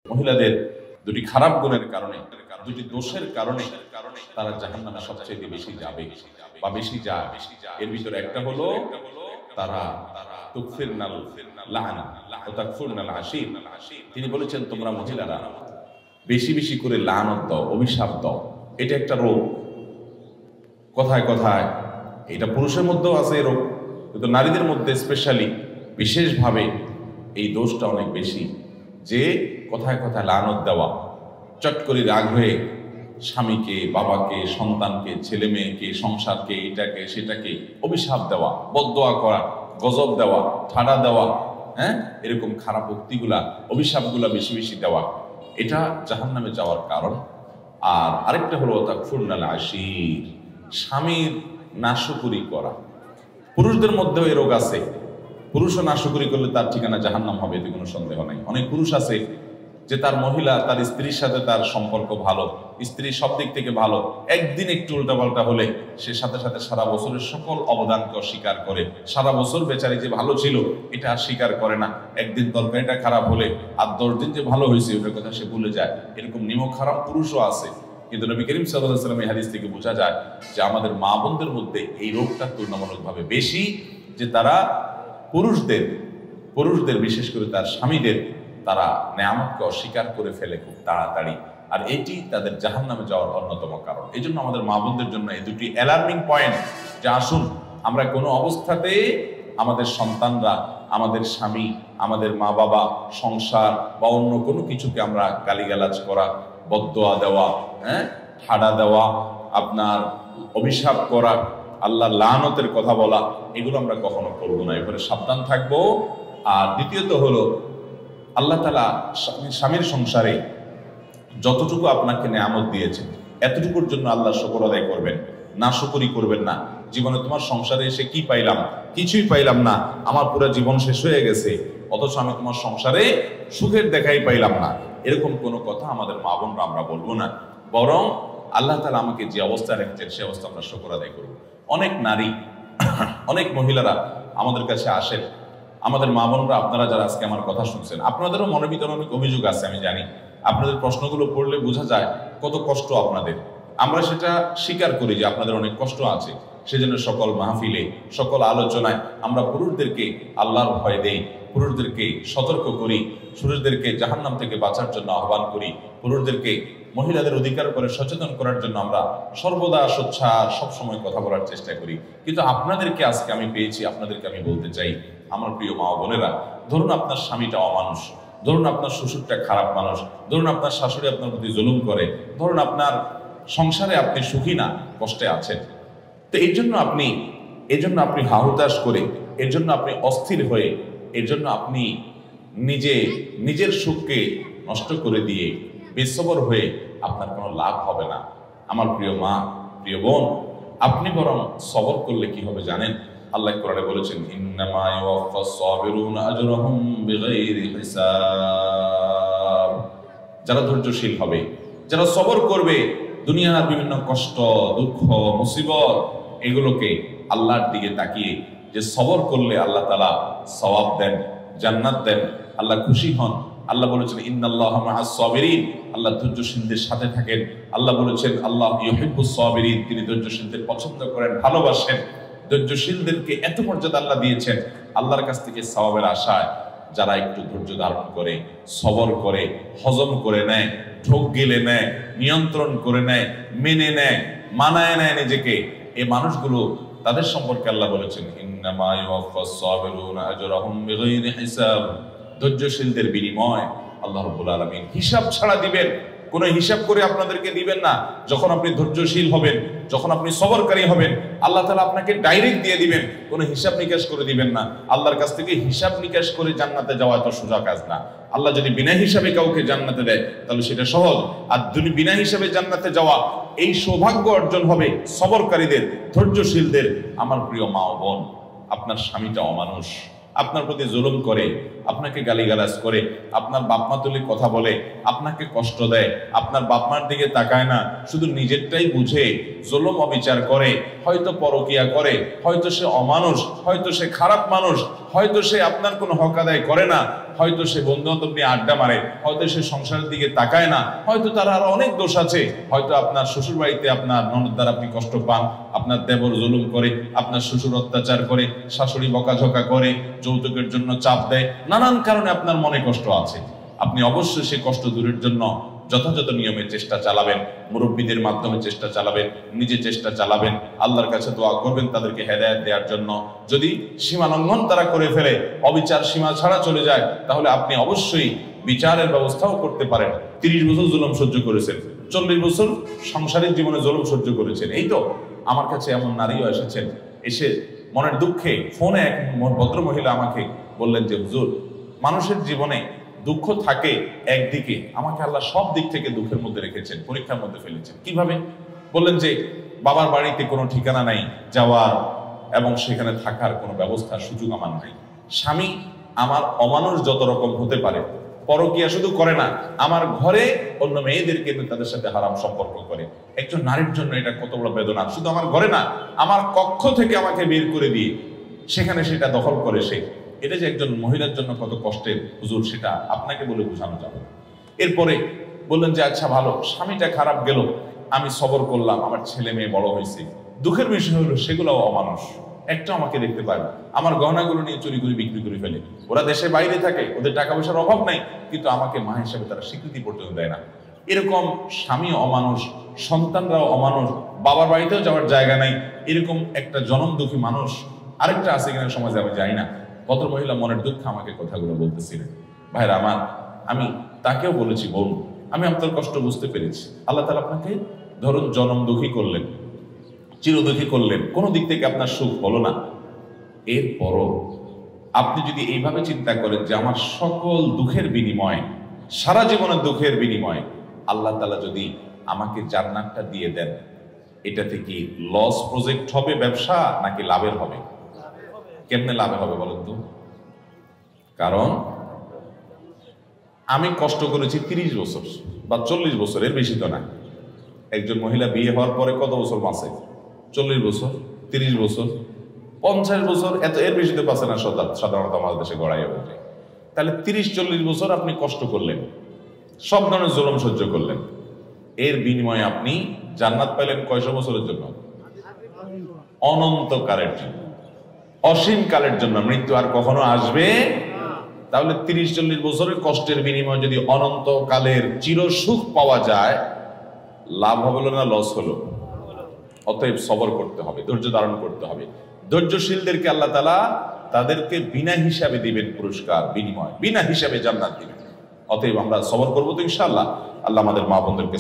মহিলাদের দুটি খারাপ গুণের কারণে, দুটি দোষের কারণে তারা জাহান্নামে সবচেয়ে বেশি যাবে বা বেশি যায়। এর ভিতরে একটা হলো তারা তুকফিরনাল লাআনা ওয়া তাকফুরনাল আশীর। তিনি বলেছেন তোমরা মহিলারা বেশি বেশি করে লানত দাও, অভিশাপ দাও। এটা একটা রোগ। কথায় কথায় এটা পুরুষের মধ্যেও আছে এই রোগ, কিন্তু নারীদের মধ্যে স্পেশালি বিশেষভাবে এই দোষটা অনেক বেশি, যে কথায় কথায় লানত দেওয়া, চট করে রাগ হয়ে স্বামীকে, বাবাকে, সন্তানকে, ছেলে মেয়েকে, সংসারকে, এটাকে সেটাকে অভিশাপ দেওয়া, বদদোয়া করা, গজব দেওয়া, ঠাড়া দেওয়া, এরকম খারাপ উক্তিগুলা, অভিশাপগুলা বেশি বেশি দেওয়া, এটা জাহান্নামে যাওয়ার কারণ। আর আরেকটা হলো তাকফুরনাল আশীর, স্বামীর নাশকরি করা। পুরুষদের মধ্যেও এই রোগ আছে। পুরুষও নাশকরি করলে তার ঠিকানা জাহান্নাম হবে, এতে কোনো সন্দেহ নাই। অনেক পুরুষ আছে যে তার মহিলা, তার স্ত্রীর সাথে তার সম্পর্ক ভালো, স্ত্রী সব দিক থেকে ভালো, একদিন একটু উল্টাপাল্টা হলে সে সাথে সাথে সারা বছরের সকল অবদানকে অস্বীকার করে। সারা বছর বেচারি যে ভালো ছিল এটা আর স্বীকার করে না। একদিন তরকারিটা খারাপ হলে আর 10 দিন যে ভালো হয়েছে ওটার কথা সে ভুলে যায়। এরকম নিমক খারাপ পুরুষও আছে। কিন্তু নবী করিম সাল্লাল্লাহু আলাইহি ওয়াসাল্লাম এই হাদিস থেকে বোঝা যায় যে আমাদের মা বোনদের মধ্যে এই রোগটা তুলনামূলকভাবে বেশি, যে তারা পুরুষদের বিশেষ করে তার স্বামীদের তারা নেয়ামতকে অস্বীকার করে ফেলে খুব তাড়াতাড়ি। আর এটি তাদের জাহান্নামে যাওয়ার অন্যতম কারণ। এই জন্য আমাদের মা বোনদের জন্য এই দুটি অ্যালার্মিং পয়েন্ট, যে আসুন আমরা কোনো অবস্থাতে আমাদের সন্তানরা, আমাদের স্বামী, আমাদের মা বাবা, সংসার বা অন্য কোনো কিছুকে আমরা গালিগালাজ করা, বদদোয়া দেওয়া, ঠাড়া দেওয়া, আপনার অভিশাপ করা, আল্লাহ লানতের কথা বলা, এগুলো আমরা কখনো করবো না। এরপরে সাবধান থাকবো। আর দ্বিতীয়ত হলো আল্লাহ তাআলা স্বামীর সংসারে যতটুকু আপনাকে নেয়ামত দিয়েছেন এতটুকুর জন্য আল্লাহ শুকর আদায় করবেন, নাশকরি করবেন না। জীবনে তোমার সংসারে এসে কি পাইলাম? কিছুই পাইলাম না, আমার পুরো জীবন শেষ হয়ে গেছে, অথচ আমি তোমার সংসারে সুখের দেখাই পাইলাম না, এরকম কোনো কথা আমাদের মা বোনরা আমরা বলবো না। বরং আল্লাহ তাআলা আমাকে যে অবস্থায় রেখেছেন সে অবস্থা আমরা শুকর আদায় করব। অনেক নারী, অনেক মহিলারা আমাদের কাছে আসেন, আমাদের মা বোনরা, আপনারা যারা আজকে আমার কথা শুনছেন, আপনাদেরও মনের ভিতরে অনেক অভিযোগ আছে, আমি জানি। আপনাদের প্রশ্নগুলো পড়লে বোঝা যায় কত কষ্ট আপনাদের। আমরা সেটা স্বীকার করি যে আপনাদের অনেক কষ্ট আছে। সেজন্য সকল মাহফিলে, সকল আলোচনায় আমরা পুরুষদেরকে আল্লাহর ভয় দেই, পুরুষদেরকে সতর্ক করি, পুরুষদেরকে জাহান্নাম থেকে বাঁচার জন্য আহ্বান করি, পুরুষদেরকে মহিলাদের অধিকার করে সচেতন করার জন্য আমরা সর্বদা সোচ্চার সবসময় কথা বলার চেষ্টা করি। কিন্তু আপনাদেরকে আজকে আমি পেয়েছি, আপনাদেরকে আমি বলতে চাই, আমার প্রিয় মা বোনেরা, ধরুন আপনার স্বামীটা অমানুষ, ধরুন আপনার শ্বশুরটা খারাপ মানুষ, ধরুন আপনার শাশুড়ি আপনার প্রতি জুলুম করে, ধরুন আপনার সংসারে আপনি সুখী না, কষ্টে আছেন। তো এই জন্য আপনি হাহুতাশ করে, এর জন্য আপনি অস্থির হয়ে, এর জন্য আপনি নিজের সুখকে নষ্ট করে দিয়ে বেসবর হয়ে আপনার কোনো লাভ হবে না। আমার প্রিয় মা, প্রিয় বোন, আপনি বরং সবর করলে কি হবে জানেন? আল্লাহ কোরআনে বলেছেন, ইন্নামা ইউওয়াফাস সাবিরুনা আজরাহুম বিগাইরি হিসাব। যারা ধৈর্যশীল হবে, যারা সবর করবে, দুনিয়ার বিভিন্ন কষ্ট, দুঃখ, মুসিবত, এগুলোকে আল্লাহর দিকে তাকিয়ে যে সবর করলে আল্লাহ তাআলা সওয়াব দেন, জান্নাত দেন, আল্লাহ খুশি হন। আল্লাহ বলেছেন ইন্নাল্লাহা মাআস সাবিরিন, আল্লাহ ধৈর্যশীলদের সাথে থাকেন। আল্লাহ বলেছেন আল্লাহ ইউহিব্বুস সাবিরিন, তিনি ধৈর্যশীলদের পছন্দ করেন, ভালোবাসেন। ধৈর্যশীলদেরকে এত মর্যাদা আল্লাহ দিয়েছেন। আল্লাহর কাছ থেকে সওয়াবের আশায় যারা একটু ধৈর্য ধারণ করে, সবর করে, হজম করে নেয়, ঢোক গিলে নেয়, নিয়ন্ত্রণ করে নেয়, মেনে নেয়, মানায় নেয় নিজেকে, এই মানুষগুলো, তাদের সম্পর্কে আল্লাহ বলেছেন ইন্নামা ইউওয়াফাস সাবিরুনা আজরাহুম বিগাইরি হিসাব। ধৈর্যশীলদের বিনিময় আল্লাহ রাব্বুল আলামিন হিসাব ছাড়া দিবেন। কোনো হিসাব করে আপনাদেরকে দিবেন না। যখন আপনি ধৈর্যশীল হবেন, যখন আপনি সবরকারী হবেন, আল্লাহ তাআলা আপনাকে ডাইরেক্ট দিয়ে দিবেন, কোনো হিসাব নিকাশ করে দিবেন না। আল্লাহর কাছ থেকে হিসাব নিকাশ করে জান্নাতে যাওয়া এত সোজা কাজ না। আল্লাহ যদি বিনা হিসাবে কাউকে জান্নাতে দেয় তাহলে সেটা সহজ। আর যদি বিনা হিসাবে জান্নাতে যাওয়া, এই সৌভাগ্য অর্জন হবে সবরকারীদের, ধৈর্যশীলদের। আমার প্রিয় মা ও বোন, আপনার স্বামীটা অমানুষ, আপনার প্রতি জুলুম করে, আপনাকে গালিগালাজ করে, আপনার বাপমা তুলে কথা বলে, আপনাকে কষ্ট দেয়, আপনার বাপমার দিকে তাকায় না, শুধু নিজেরটাই বুঝে জুলুম অবিচার করে, হয়তো পরকিয়া করে, হয়তো সে অমানুষ, হয়তো সে খারাপ মানুষ, হয়তো সে আপনার কোনো হক আদায় করে না, হয়তো সে বন্ধু বান্ধব নিয়ে আড্ডা মারে, হয়তো সে সংসারের দিকে তাকায় না, হয়তো তার আরো অনেক দোষ আছে, হয়তো আপনার শ্বশুর বাড়িতে আপনার ননদ দ্বারা আপনি কষ্ট পান, আপনার দেবর জুলুম করে, আপনার শ্বশুর অত্যাচার করে, শাশুড়ি বকাঝকা করে, যৌতুকের জন্য চাপ দেয়, নানান কারণে আপনার মনে কষ্ট আছে। আপনি অবশ্যই সেই কষ্ট দূরের জন্য যথাযথ নিয়মে চেষ্টা চালাবেন, মুরব্বীদের মাধ্যমে চেষ্টা চালাবেন, নিজে চেষ্টা চালাবেন, আল্লাহর কাছে দোয়া করবেন তাদেরকে হেদায়েত দেওয়ার জন্য। যদি সীমা লঙ্ঘন তারা করে ফেলে, অবিচার সীমা ছাড়া চলে যায়, তাহলে আপনি অবশ্যই বিচারের ব্যবস্থাও করতে পারেন। 30 বছর জুলুম সহ্য করেছেন, 40 বছর সংসারিক জীবনে জুলুম সহ্য করেছেন। এই তো আমার কাছে এমন নারীও এসেছেন, এসে মনের দুঃখে ফোনে এক ভদ্র মহিলা আমাকে বললেন যে হুজুর, মানুষের জীবনে দুঃখ থাকে একদিকে, আমাকে আল্লাহ সব দিক থেকে দুঃখের মধ্যে রেখেছেন, পরীক্ষার মধ্যে ফেলেছেন। কিভাবে? বললেন যে বাবার বাড়িতে কোনো ঠিকানা নাই যাওয়ার, এবং সেখানে থাকার কোনো ব্যবস্থা সুযোগ আমার নাই। স্বামী আমার অমানুষ যত রকম হতে পারে, পরকিয়া শুধু করে না, আমার ঘরে অন্য মেয়েদেরকে তাদের সাথে হারাম সম্পর্ক করে। একজন নারীর জন্য এটা কত বড় বেদনা। শুধু আমার ঘরে না, আমার কক্ষ থেকে আমাকে বের করে দিয়ে সেখানে সেটা দখল করে সে। এটা যে একজন মহিলার জন্য কত কষ্টের হুজুর, সেটা আপনাকে বলে বোঝানো যাবে। এরপরে বললেন যে আচ্ছা ভালো, স্বামীটা খারাপ গেল, আমি সবর করলাম, আমার ছেলে মেয়ে বড় হয়েছে। দুঃখের বিষয় হলো সেগুলোও অমানুষ, একটা আমাকে দেখতে পায়, আমার গহনাগুলো নিয়ে চুরি করে বিক্রি করে ফেলে। ওরা দেশের বাইরে থাকে, ওদের টাকা পয়সার অভাব নাই, কিন্তু আমাকে মা হিসাবে তারা স্বীকৃতি পর্যন্ত দেয় না। এরকম স্বামী অমানুষ, সন্তানরাও অমানুষ, বাবার বাড়িতেও যাওয়ার জায়গা নাই, এরকম একটা জনম দুঃখী মানুষ আরেকটা আছে কিনা সমাজে আমি জানি না। ভদ্রমহিলা মনের দুঃখ আমাকে কথাগুলো বলতেছিলেন। ভাইরা আমার, আমি তাকেও বলেছি, বোন, আমি আপনার কষ্ট বুঝতে পেরেছি। আল্লাহ তাআলা আপনাকে ধরুন জনম দুঃখী করলেন, চিরদুঃখী করলেন, কোনো দিক থেকে আপনার সুখ হলো না। এরপরও আপনি যদি এইভাবে চিন্তা করেন যে আমার সকল দুঃখের বিনিময়, সারা জীবনের দুঃখের বিনিময় আল্লাহ তাআলা যদি আমাকে জান্নাতটা দিয়ে দেন, এটা থেকে লস প্রজেক্ট হবে ব্যবসা নাকি লাভের হবে? কেমনে লাভে হবে বলেন তো? কারণ আমি কষ্ট করেছি 30 বছর বা 40 বছর, এর বেশি তো না। একজন মহিলা বিয়ে হওয়ার পরে কত বছর বাঁচে? 40 বছর, 30 বছর, 50 বছর, এর বেশি তো বাঁচে না সাধারণত আমাদের দেশে গড়াইয়া বলতে। তাহলে 30-40 বছর আপনি কষ্ট করলেন, সব ধরনের জুলুম সহ্য করলেন, এর বিনিময়ে আপনি জান্নাত পাইলেন কয়শো বছরের জন্য? অনন্তকালের জন্য, অসীম কালের জন্য। মৃত্যু আর কখনো আসবে। তাহলে 30-40 বছরের কষ্টের বিনিময়ে যদি অনন্তকালের চিরসুখ পাওয়া যায়, লাভ হলো না লস হলো? অতএব সবর করতে হবে, ধৈর্য ধারণ করতে হবে। ধৈর্যশীলদেরকে আল্লাহ তাআলা তাদেরকে বিনা হিসাবে দিবেন পুরস্কার, বিনিময় বিনা হিসাবে জান্নাত দিবেন। অতএব আমরা সবর করবো তো ইনশাআল্লাহ। আল্লাহ আমাদের মা বোনদেরকে